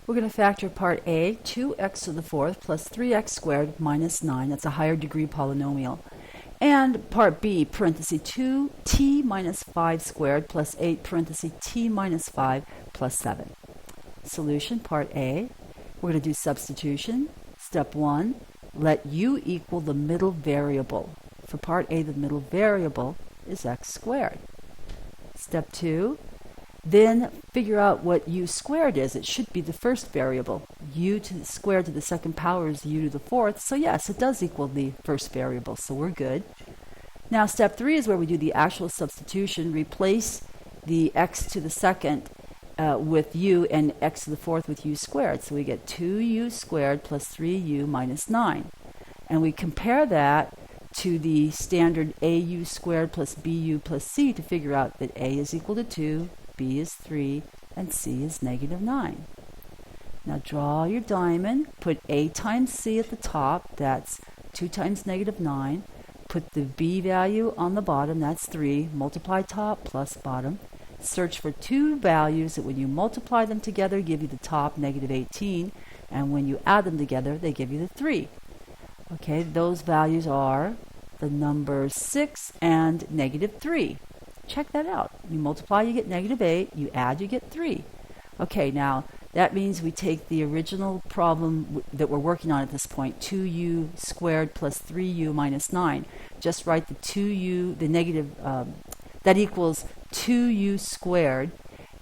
We're going to factor part A, 2x to the fourth plus 3x squared minus 9. That's a higher degree polynomial. And part B, parenthesis 2t minus 5 squared plus 8 parenthesis t minus 5 plus 7. Solution, part A. We're going to do substitution. Step 1, let u equal the middle variable. For part A, the middle variable is x squared. Step 2, then figure out what u squared is. It should be the first variable. U to the squared to the second power is u to the fourth. So yes, it does equal the first variable. So we're good. Now step 3 is where we do the actual substitution. Replace the x to the second with u and x to the fourth with u squared. So we get 2u squared plus 3u minus 9. And we compare that to the standard au squared plus bu plus c to figure out that a is equal to 2, b is 3, and c is negative 9. Now draw your diamond, put a times c at the top, that's 2 times negative 9. Put the b value on the bottom, that's 3, multiply top plus bottom. Search for two values that when you multiply them together give you the top, negative 18, and when you add them together they give you the 3. Okay, those values are the numbers 6 and negative 3. Check that out. You multiply, you get negative 8. You add, you get 3. Okay, now that means we take the original problem that we're working on at this point, 2u squared plus 3u minus 9. Just write the 2u, the negative, that equals 2u squared,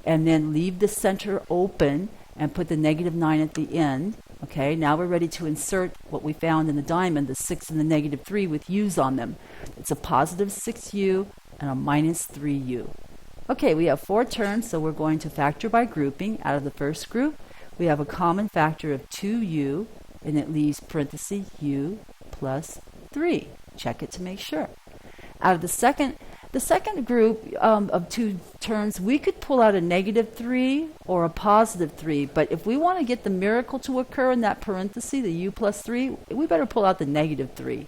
and then leave the center open and put the negative 9 at the end. Okay, now we're ready to insert what we found in the diamond, the 6 and the negative 3 with u's on them. It's a positive 6u and a minus 3u. Okay, we have 4 terms, so we're going to factor by grouping. Out of the first group, we have a common factor of 2u, and it leaves parenthesis u plus 3. Check it to make sure. Out of the second group of 2 terms, we could pull out a negative 3 or a positive 3, but if we want to get the miracle to occur in that parenthesis, the u plus 3, we better pull out the negative 3.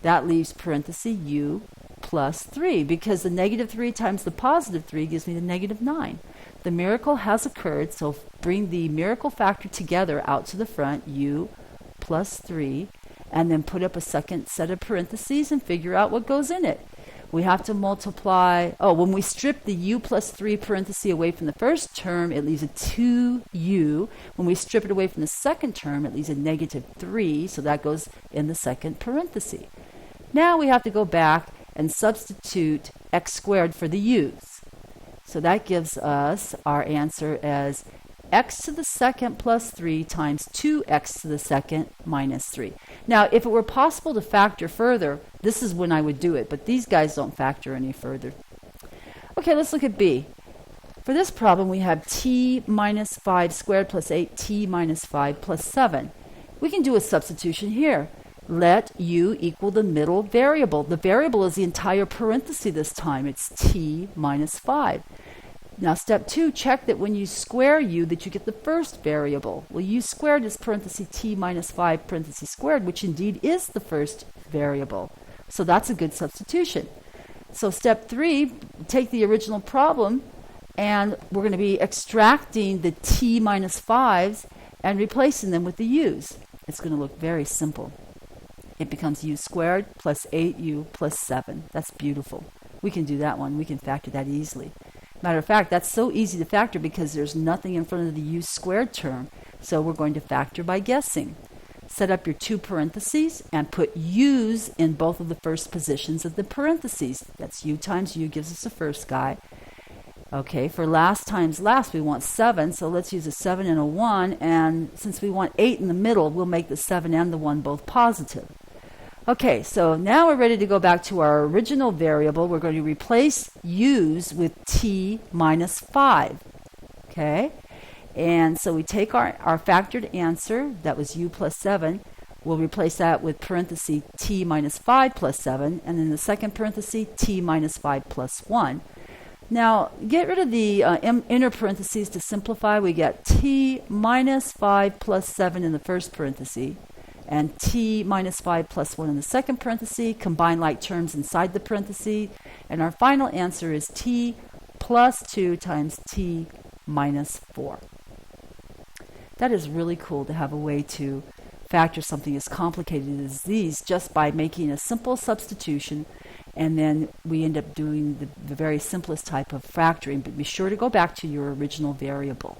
That leaves parenthesis u plus 3, because the negative 3 times the positive 3 gives me the negative 9. The miracle has occurred, so bring the miracle factor together out to the front, u plus 3, and then put up a second set of parentheses and figure out what goes in it. We have to multiply, when we strip the u plus 3 parenthesis away from the first term, it leaves a 2u. When we strip it away from the second term, it leaves a negative 3, so that goes in the second parenthesis. Now we have to go back and substitute x squared for the u's. So that gives us our answer as x to the second plus 3 times 2x to the second minus 3. Now, if it were possible to factor further, this is when I would do it, but these guys don't factor any further. Okay, let's look at B. For this problem, we have t minus 5 squared plus 8t minus 5 plus 7. We can do a substitution here. Let u equal the middle variable. The variable is the entire parenthesis this time. It's t minus 5. Now step 2, check that when you square u that you get the first variable. Well, u squared is parenthesis t minus 5 parenthesis squared, which indeed is the first variable. So that's a good substitution. So step 3, take the original problem and we're going to be extracting the t minus 5s and replacing them with the u's. It's going to look very simple. It becomes u squared plus 8u plus 7. That's beautiful. We can do that one. We can factor that easily. Matter of fact, that's so easy to factor because there's nothing in front of the u squared term. So we're going to factor by guessing. Set up your 2 parentheses and put u's in both of the first positions of the parentheses. That's u times u gives us the first guy. Okay, for last times last, we want 7, so let's use a 7 and a 1. And since we want 8 in the middle, we'll make the 7 and the 1 both positive. Okay, so now we're ready to go back to our original variable. We're going to replace u's with t minus 5. Okay, and so we take our factored answer, that was u plus 7. We'll replace that with parenthesis t minus 5 plus 7, and in the second parenthesis, t minus 5 plus 1. Now, get rid of the inner parentheses to simplify. We get t minus 5 plus 7 in the first parenthesis, and t minus 5 plus 1 in the second parenthesis, combine like terms inside the parenthesis, and our final answer is t plus 2 times t minus 4. That is really cool to have a way to factor something as complicated as these just by making a simple substitution, and then we end up doing the very simplest type of factoring. But be sure to go back to your original variable.